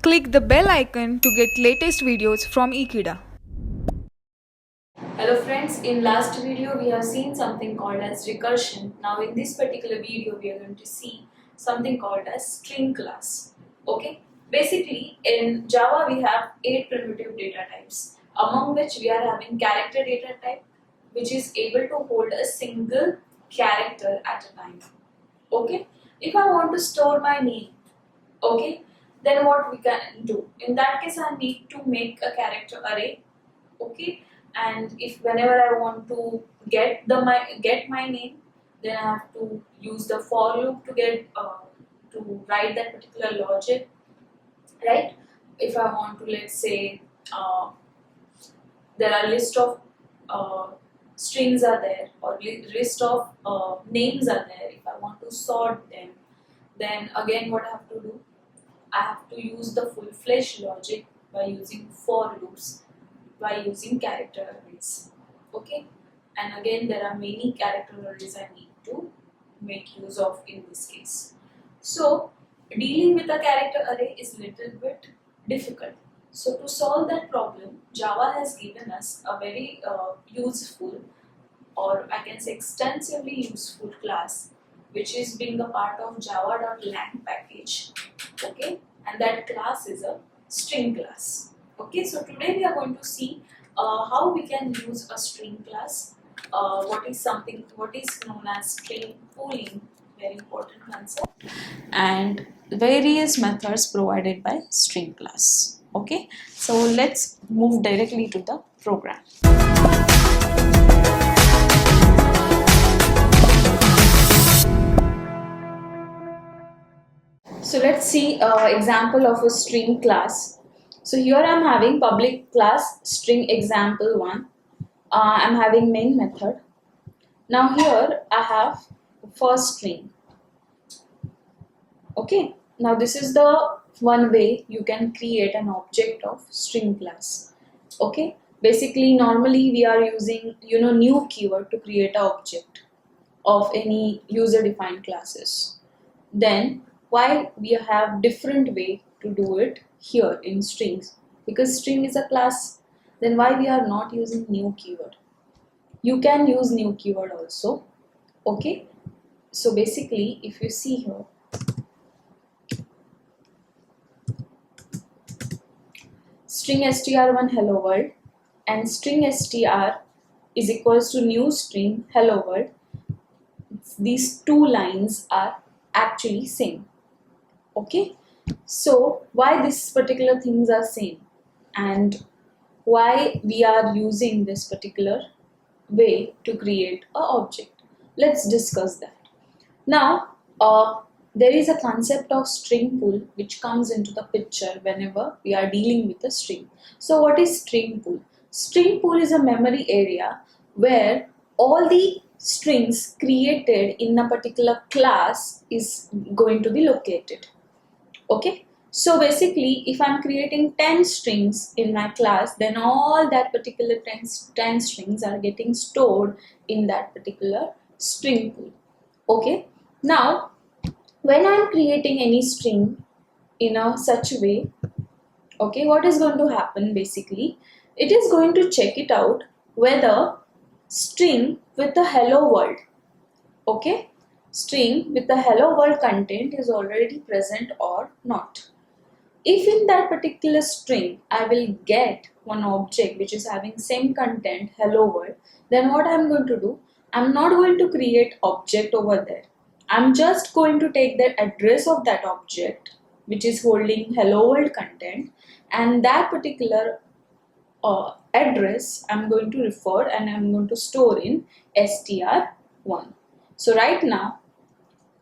Click the bell icon to get latest videos from Ekeeda. Hello friends, in last video we have seen something called as recursion. Now in this particular video we are going to see something called as string class. Okay, basically in Java we have 8 primitive data types, among which we are having character data type, which is able to hold a single character at a time. Okay, if I want to store my name, okay, then what we can do? In that case I need to make a character array. Okay, and if whenever I want to get my name, then I have to use the for loop to get to write that particular logic, right? If I want to, let's say, there are list of uh, strings are there, or list of names are there. If I want to sort them, then again what I have to do, I have to use the full-fledged logic by using for loops, by using character arrays. Okay, and again there are many character arrays I need to make use of in this case. So dealing with a character array is little bit difficult. So to solve that problem, Java has given us a very useful, or I can say extensively useful class, which is being a part of java.lang package. Okay, and that class is a string class. Okay, so today we are going to see how we can use a string class, what is known as string pooling, very important concept, and various methods provided by string class. Okay, so let's move directly to the program. So let's see example of a string class. So here I'm having public class string example1. I'm having main method. Now here I have first string. Okay. Now this is the one way you can create an object of string class. Okay. Basically, normally we are using new keyword to create an object of any user defined classes. Then why we have different way to do it here in strings, because string is a class, then why we are not using new keyword? You can use new keyword also. Okay, so basically if you see here, string str1 hello world and string str is equals to new string hello world, these two lines are actually same. Okay, so why these particular things are same and why we are using this particular way to create a object, let's discuss that. Now there is a concept of string pool which comes into the picture whenever we are dealing with a string. So what is string pool? String pool is a memory area where all the strings created in a particular class is going to be located. Okay, so basically if I'm creating 10 strings in my class, then all that particular 10 strings are getting stored in that particular string pool. Okay, now when I'm creating any string in a such a way, okay, what is going to happen? Basically it is going to check it out whether string with the hello world, okay, string with the hello world content is already present or not. If in that particular string I will get one object which is having same content hello world, then what I'm going to do, I'm not going to create object over there. I'm just going to take the address of that object which is holding hello world content, and that particular address I'm going to refer and I'm going to store in str1. So right now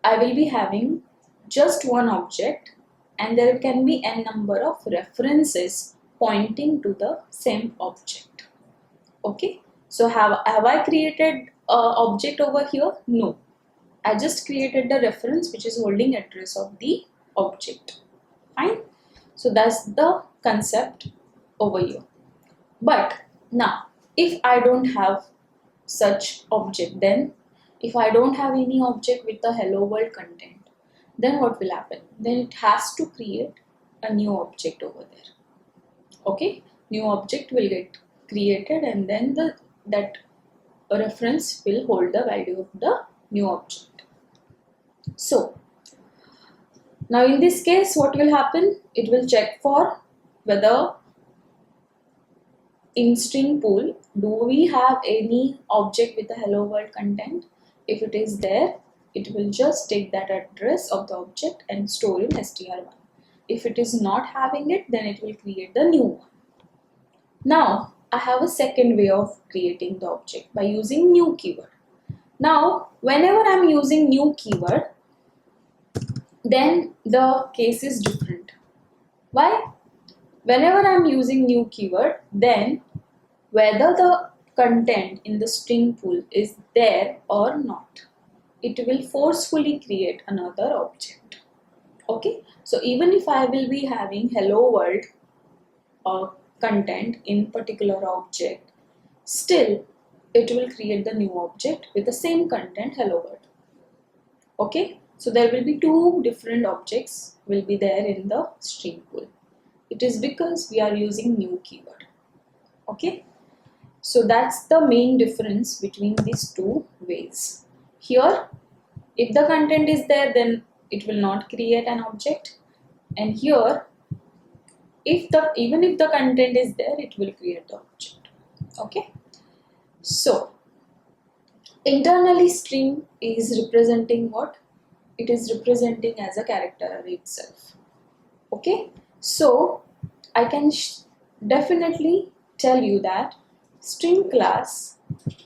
I will be having just one object and there can be n number of references pointing to the same object. Okay, so have I created object over here? No, I just created the reference which is holding address of the object. Fine, so that's the concept over here. But now if I don't have such object, then if I don't have any object with the hello world content, then what will happen? Then it has to create a new object over there. Okay, new object will get created, and then that reference will hold the value of the new object. So now in this case, what will happen? It will check for whether in string pool, do we have any object with a hello world content? If it is there, it will just take that address of the object and store in str1. If it is not having it, then it will create the new one. Now, I have a second way of creating the object by using new keyword. Now, whenever I am using new keyword, then the case is different. Why? Whenever I am using new keyword, then whether the content in the string pool is there or not, it will forcefully create another object. Okay, so even if I will be having hello world content in particular object, still it will create the new object with the same content hello world. Okay, so there will be two different objects will be there in the string pool. It is because we are using new keyword. Okay, so that's the main difference between these two ways. Here, if the content is there, then it will not create an object, and here, even if the content is there, it will create the object. Okay, so internally string is representing what? It is representing as a character array itself. Okay, so I can definitely tell you that string class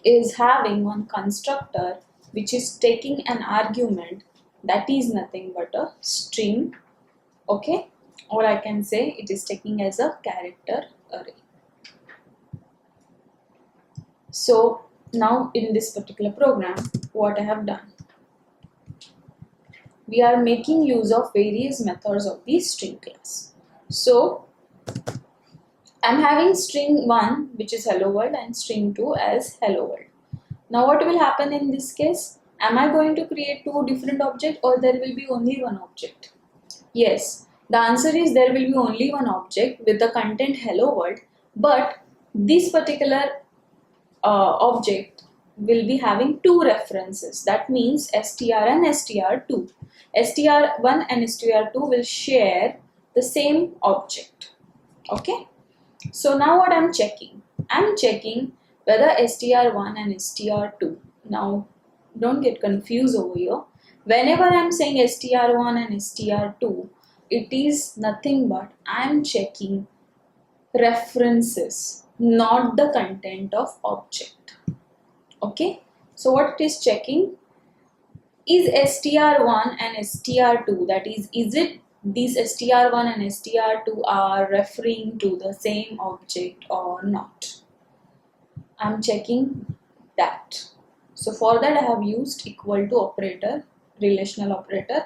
is having one constructor which is taking an argument that is nothing but a string. Okay, or I can say it is taking as a character array. So now in this particular program, what I have done, we are making use of various methods of the string class. So I'm having string 1 which is hello world and string 2 as hello world. Now what will happen in this case? Am I going to create two different objects, or there will be only one object? Yes, the answer is there will be only one object with the content hello world, but this particular object will be having two references. That means str and str2. str1 and str2 will share the same object. Okay, so now what I'm checking? I'm checking whether str1 and str2. Now don't get confused over here. Whenever I'm saying str1 and str2, it is nothing but I'm checking references, not the content of object. Okay, so what it is checking is str1 and str2, that is it these str1 and str2 are referring to the same object or not. I'm checking that. So for that I have used equal to operator, relational operator.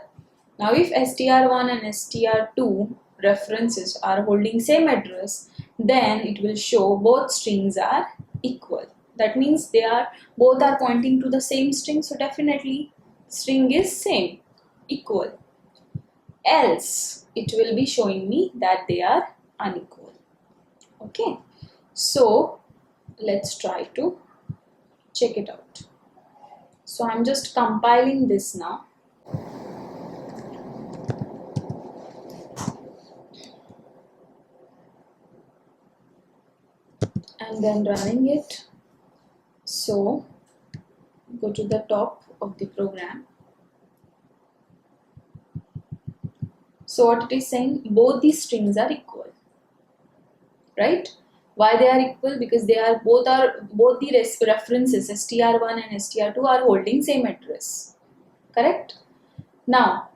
Now if str1 and str2 references are holding same address, then it will show both strings are equal. That means both are pointing to the same string, so definitely string is same, equal. Else it will be showing me that they are unequal. Okay, so let's try to check it out. So I'm just compiling this now. And then running it. So go to the top of the program. So what it is saying, both these strings are equal, right? Why they are equal? Because they are both the references str1 and str2 are holding same address, correct? Now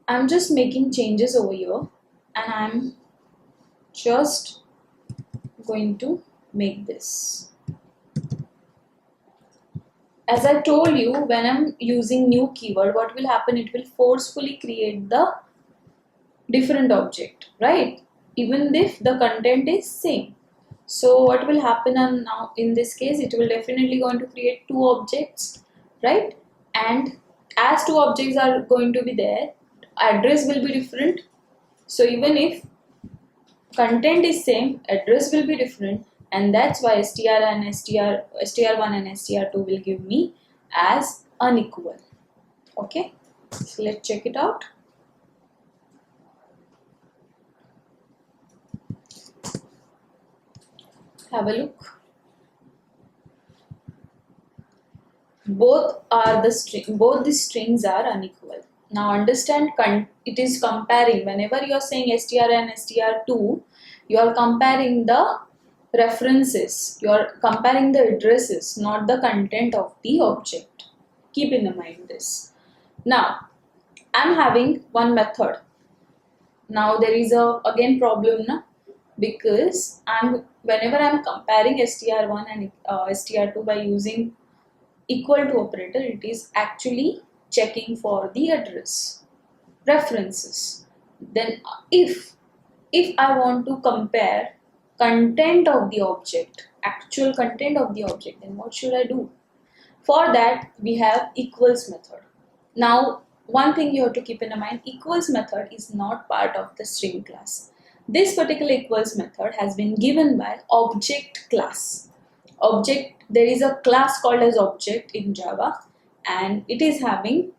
I'm just making changes over here, and I'm just going to make this. As I told you, when I'm using new keyword, what will happen? It will forcefully create the different object, right? Even if the content is same. So what will happen now in this case? It will definitely going to create two objects, right? And as two objects are going to be there, address will be different. So even if content is same, address will be different, and that's why str1 and str2 will give me as unequal. Okay, so let's check it out. Have a look. Both the strings are unequal. Now understand, it is comparing. Whenever you are saying str and str2, you are comparing the references, you are comparing the addresses, not the content of the object. Keep in mind this. Now I am having one method. Now there is a again problem na, because whenever I am comparing str1 and str2 by using equal to operator, it is actually checking for the address references. Then if I want to compare content of the object, actual content of the object, then what should I do? For that we have equals method. Now one thing you have to keep in mind, equals method is not part of the string class. This particular equals method has been given by object class. Object, there is a class called as object in Java, and it is having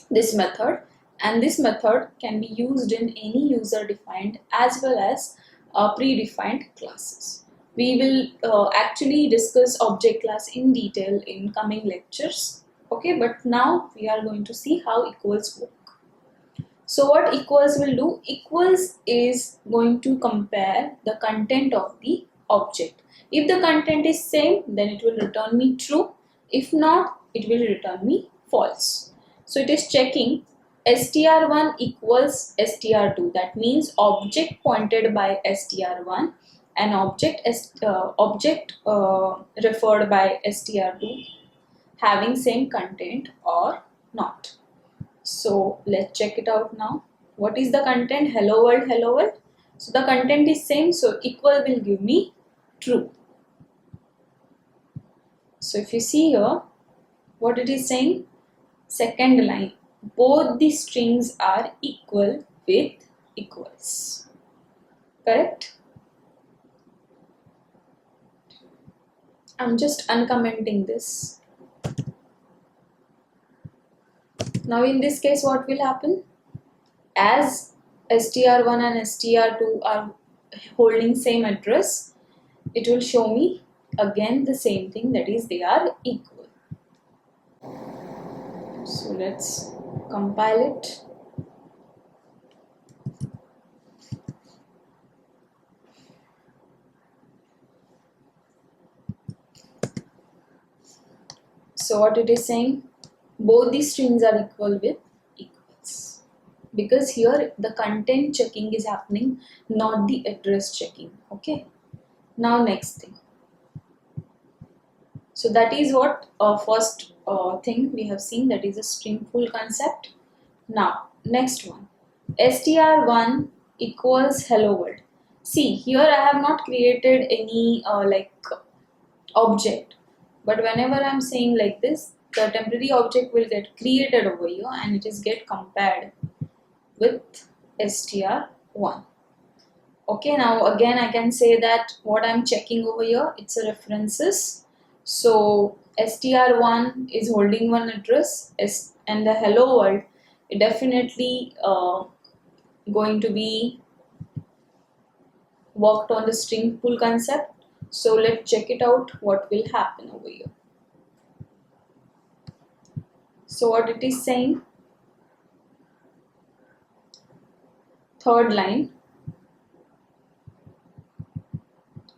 this method, and this method can be used in any user defined as well as predefined classes. We will actually discuss object class in detail in coming lectures. Okay, but now we are going to see how equals work. So what equals will do? Equals is going to compare the content of the object. If the content is same, then it will return me true. If not, it will return me false. So it is checking str1 equals str2. That means object pointed by str1 and object referred by str2 having same content or not. So let's check it out now. What is the content? Hello world, hello world. So the content is same, so equal will give me true. So if you see here, what it is saying, second line, both the strings are equal with equals. Correct? I'm just uncommenting this. Now in this case, what will happen? As str1 and str2 are holding same address, it will show me again the same thing, that is they are equal. So let's compile it. So what it is saying, both the strings are equal with equals, because here the content checking is happening, not the address checking. Okay, now next thing. So that is what first thing we have seen, that is a string full concept. Now next one, str1 equals hello world. See here I have not created any object, but whenever I'm saying like this, the temporary object will get created over here and it is get compared with str1. Okay, now again I can say that what I'm checking over here, it's a references. So str1 is holding one address and the hello world, it definitely going to be worked on the string pool concept. So let's check it out what will happen over here. So what it is saying, third line,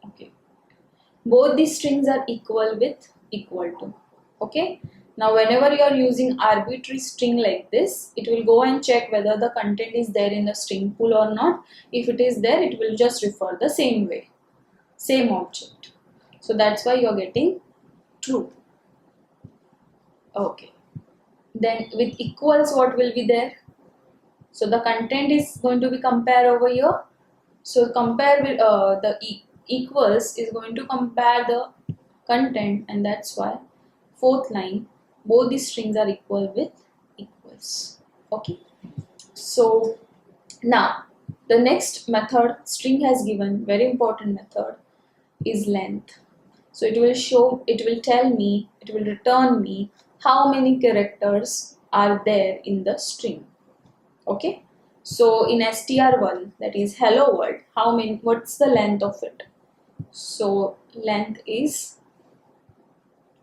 okay, both the strings are equal with equal to. Okay, now whenever you are using arbitrary string like this, it will go and check whether the content is there in the string pool or not. If it is there, it will just refer the same way, same object. So that's why you are getting true. Okay, then with equals, what will be there? So the content is going to be compared over here. So compare with equals is going to compare the content, and that's why fourth line, both the strings are equal with equals. Okay, so now The next method string has given, very important method, is length. So it will tell me, it will return me how many characters are there in the string. Okay. So in str1, that is hello world, what's the length of it? So length is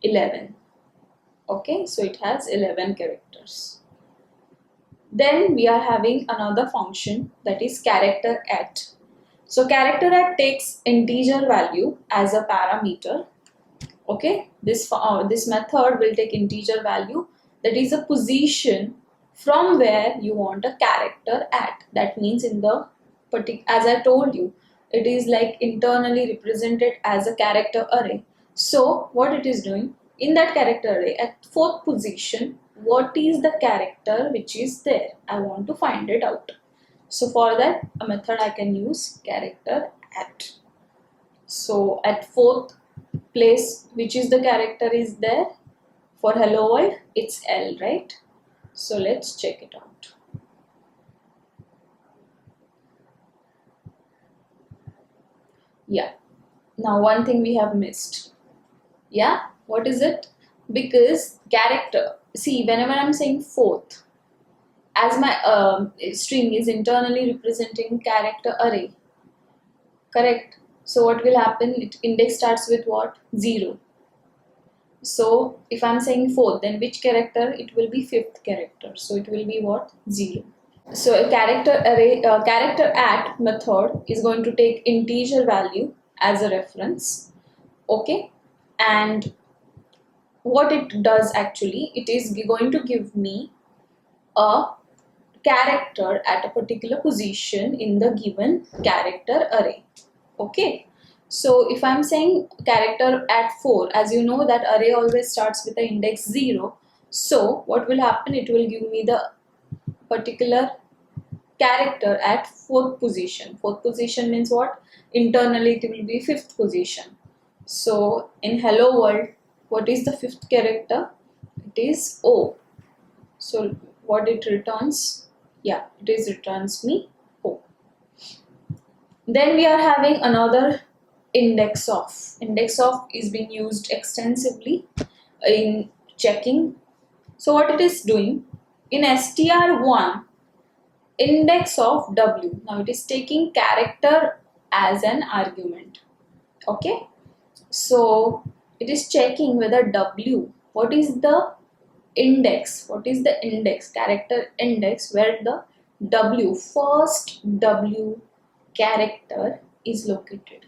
11. Okay, so it has 11 characters. Then we are having another function, that is character at. So character at takes integer value as a parameter. Okay, this method will take integer value, that is a position from where you want a character at. That means in the as I told you, it is like internally represented as a character array. So what it is doing, in that character array at fourth position, what is the character which is there? I want to find it out. So for that, a method I can use character at. So at fourth place, which is the character is there? For hello world, it's L, right? So let's check it out. Yeah, now one thing we have missed. Yeah, what is it? Because character, see, whenever I'm saying fourth, as my string is internally representing character array, correct? So what will happen? It index starts with what? 0. So if I'm saying fourth, then which character? It will be fifth character. So it will be what? 0. So a character at method is going to take integer value as a reference. Okay, and what it does actually, it is going to give me a character at a particular position in the given character array. Okay, so if I'm saying character at 4, as you know that array always starts with the index 0. So what will happen, it will give me the particular character at fourth position. Fourth position means what? Internally it will be fifth position. So in hello world, what is the fifth character? It is O. So what it returns? Yeah, it is returns me O. Then we are having another index of. Index of is being used extensively in checking. So what it is doing? In str1, index of w. Now it is taking character as an argument. Okay. So it is checking whether w, what is the index, character index, where the w, first w character is located.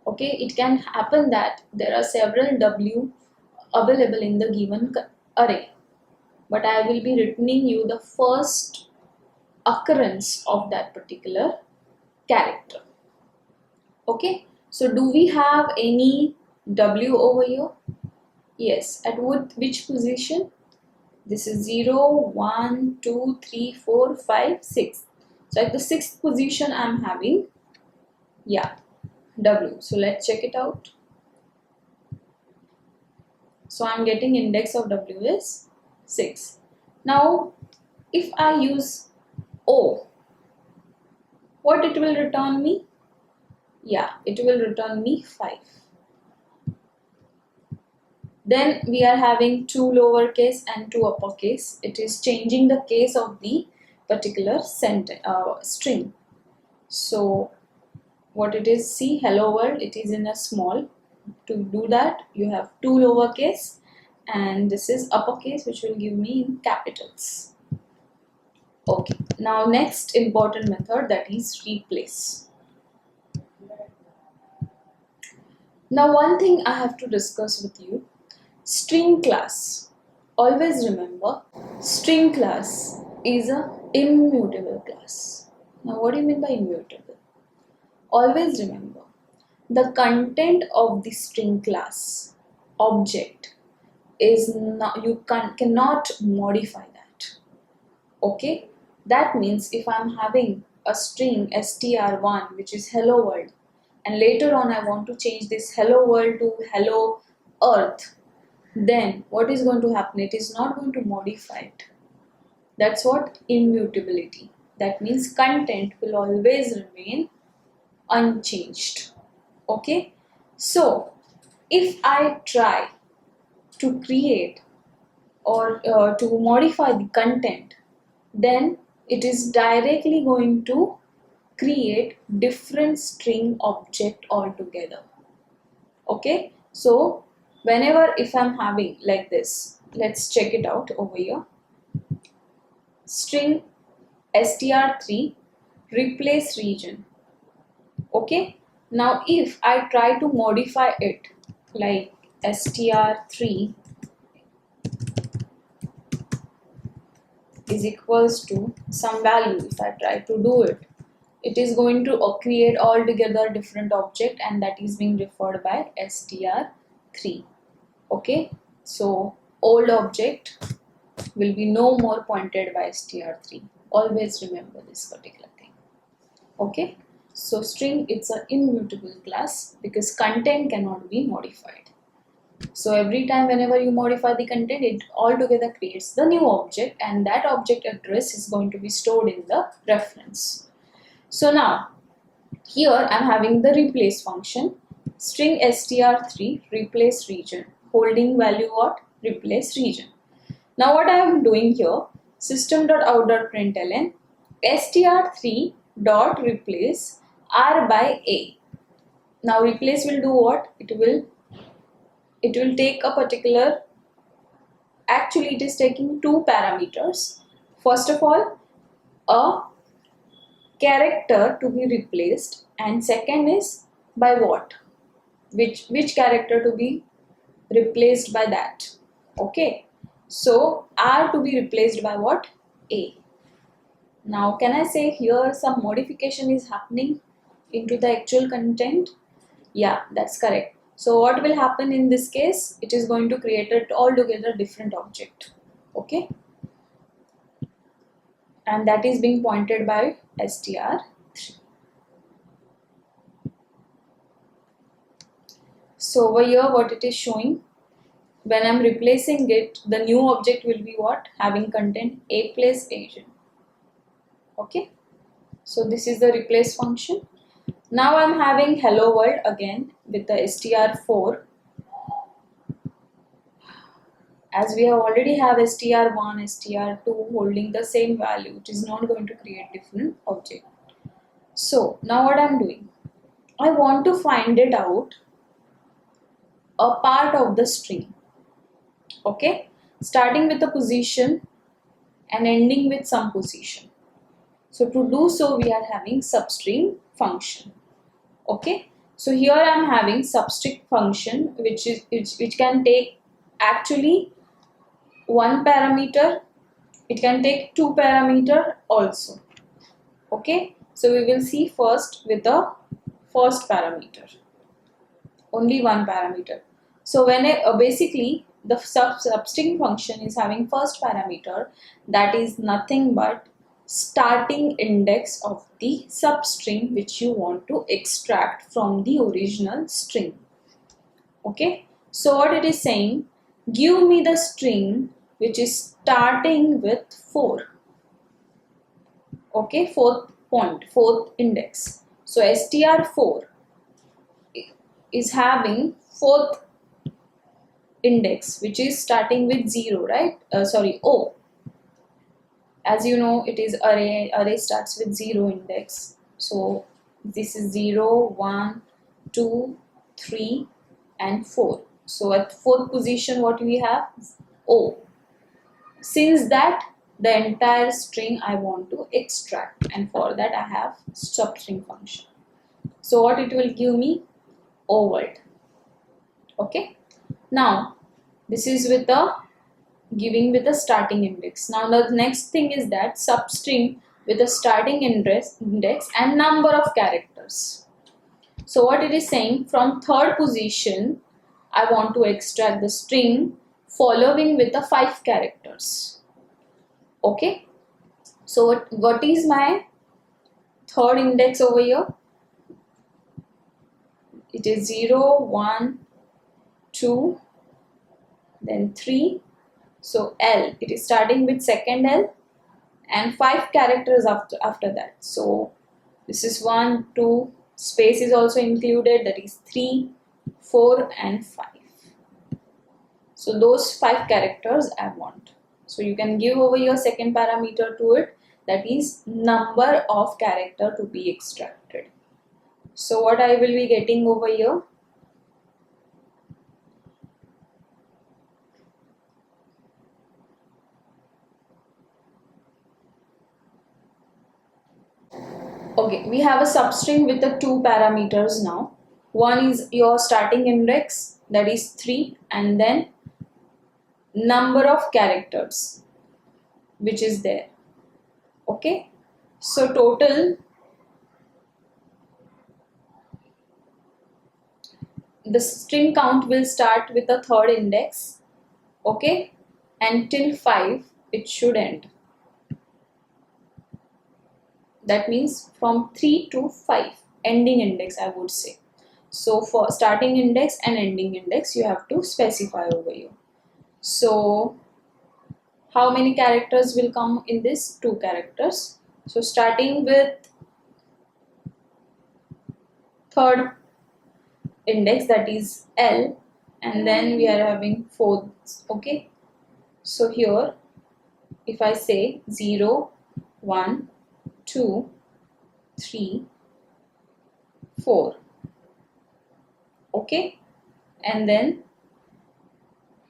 Okay, it can happen that there are several w available in the given array, but I will be returning you the first occurrence of that particular character. Okay, so do we have any w over here? Yes, at which position? This is 0, 1, 2, 3, 4, 5, 6. So at the sixth position I'm having, yeah, w. So let's check it out. So I'm getting index of w is 6. Now if I use O, what it will return me? Yeah, it will return me 5. Then we are having 2 lowercase and 2 uppercase. It is changing the case of the particular string. So what it is, see, hello world, it is in a small. To do that, you have 2 lowercase and this is uppercase, which will give me in capitals. Okay, now next important method, that is replace. Now one thing I have to discuss with you, string class. Always remember, string class is a immutable class. Now what do you mean by immutable? Always remember, the content of the string class object is not, you cannot modify that. Okay, that means if I'm having a string str1 which is hello world, and later on I want to change this hello world to hello earth, then what is going to happen? It is not going to modify it. That's what immutability. That means content will always remain unchanged. Okay, so if I try to create or to modify the content, then it is directly going to create different string object altogether. Okay, so whenever if I'm having like this, let's check it out over here. String str3 replace region. Okay, now if I try to modify it like str3 is equals to some value, if I try to do it, it is going to create altogether different object, and that is being referred by str3. Okay, so old object will be no more pointed by str3. Always remember this particular thing. Okay, so string, it's an immutable class because content cannot be modified. So every time whenever you modify the content, it altogether creates the new object, and that object address is going to be stored in the reference. So now here I'm having the replace function, string str3 replace region, holding value what? Replace region. Now what I am doing here, system.out.println str3 dot replace r by a. Now replace will do what? It will take a particular, actually it is taking two parameters. First of all, a character to be replaced, and second is by what, which character to be replaced by that. Okay, so r to be replaced by what? A. Now can I say here some modification is happening into the actual content? Yeah, that's correct. So what will happen in this case? It is going to create an altogether different object. Okay, and that is being pointed by str3. So over here what it is showing, when I'm replacing it, the new object will be what? Having content a plus agent. Okay, so this is the replace function. Now I'm having hello world again with the str4. As we have already have str1, str2 holding the same value, it is not going to create different object. So now what I'm doing, I want to find it out a part of the string. Okay, starting with a position and ending with some position. So to do so, we are having substring function. Okay, so here I am having substring function which can take actually one parameter, it can take two parameter also. Okay, so we will see first with the first parameter, only one parameter. So when basically the substring function is having first parameter, that is nothing but starting index of the substring which you want to extract from the original string. Okay, so what it is saying, give me the string which is starting with 4. Okay, fourth index. So str4 is having fourth index which is starting with 0, right? O. As you know, it is array starts with 0 index. So this is 0, 1, 2, 3 and 4. So at fourth position what we have? O. Since that the entire string I want to extract, and for that I have substring function. So what it will give me? O world. Okay, now this is with the giving with the starting index. Now the next thing is that substring with a starting index and number of characters. So what it is saying, from third position I want to extract the string following with the 5 characters. Okay, so what is my third index over here? It is 0, 1, 2, then 3. So L, it is starting with second L and 5 characters after that. So this is 1, 2, space is also included, that is 3, 4 and 5. So those 5 characters I want. So you can give over your second parameter to it, that is number of character to be extracted. So what I will be getting over here, okay, we have a substring with the 2 parameters now. One is your starting index, that is 3, and then number of characters which is there. Okay, so total the string count will start with the third index, okay, and till 5 it should end. That means from 3 to 5 ending index, I would say. So for starting index and ending index you have to specify over here. So how many characters will come in this? 2 characters. So starting with third index, that is L, and then we are having fourth. Okay, so here if I say 0, 1, 2, 3, 4, okay, and then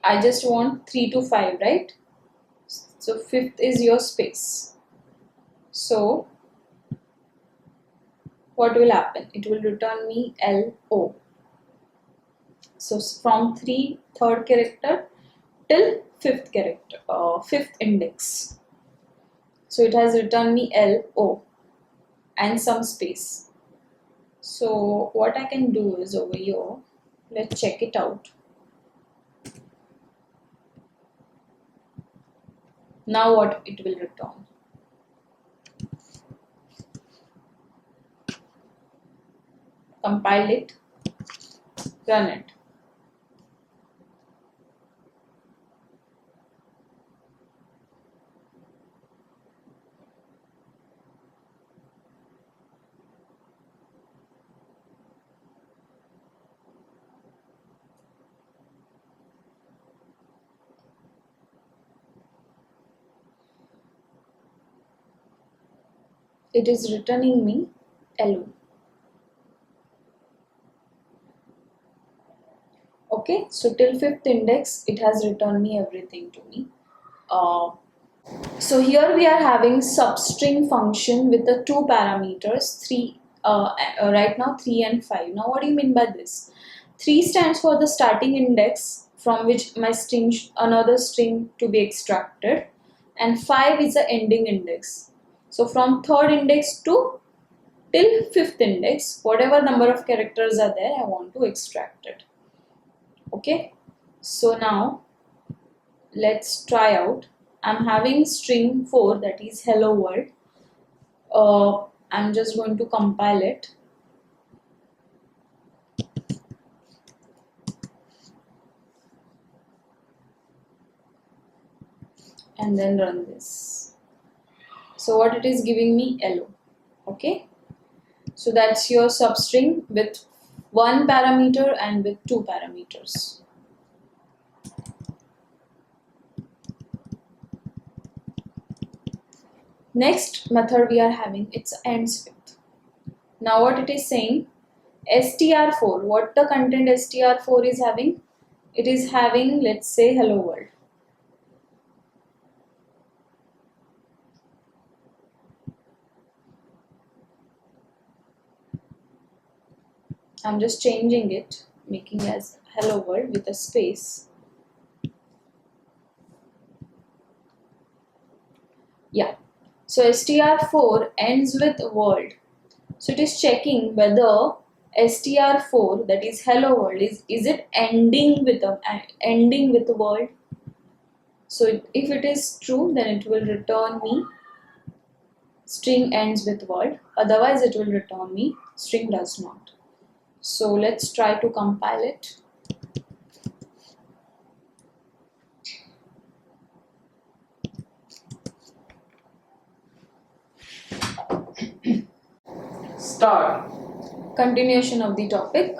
I just want 3 to 5, right? So fifth is your space. So what will happen? It will return me LO. So from third character till fifth character, fifth index. So it has returned me LO and some space. So what I can do is over here, let's check it out. Now what it will return? Compile it, run it. It is returning me LO. Okay, so till fifth index it has returned me everything to me. So here we are having substring function with the 2 parameters, 3 right now 3 and 5. Now what do you mean by this? 3 stands for the starting index from which my string, another string to be extracted, and 5 is the ending index. So from third index to till fifth index, whatever number of characters are there, I want to extract it. Okay, so now let's try out. I'm having string 4, that is hello world. I'm just going to compile it. And then run this. So what it is giving me? LO. Okay. So that's your substring with 1 parameter and with 2 parameters. Next method we are having, it's ends with. Now what it is saying, str4, what the content str4 is having? It is having, let's say, hello world. I'm just changing it, making as hello world with a space. Yeah, so str4 ends with world. So it is checking whether str4, that is hello world, is it ending with a world. So if it is true, then it will return me string ends with world. Otherwise it will return me string does not. So let's try to compile it. Start. Continuation of the topic.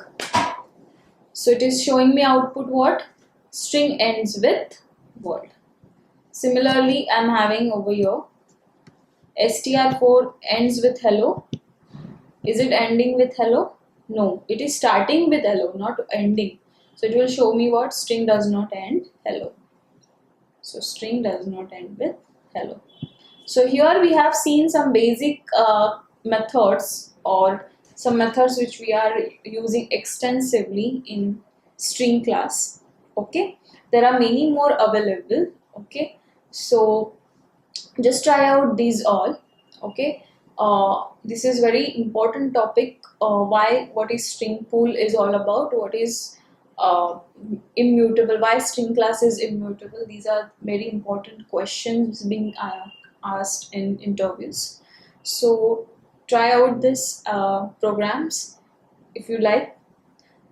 So it is showing me output what? String ends with word. Similarly, I'm having over here str4 ends with hello. Is it ending with hello? No, it is starting with hello, not ending. So it will show me what? String does not end hello. So string does not end with hello. So here we have seen some basic methods, or some methods which we are using extensively in string class. Okay, there are many more available. Okay, so just try out these all. Okay, this is very important topic. What is string pool is all about? What is uh, immutable? Why string class is immutable? These are very important questions being asked in interviews. So try out this programs if you like,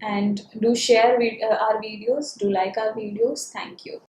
and do share our videos. Do like our videos. Thank you.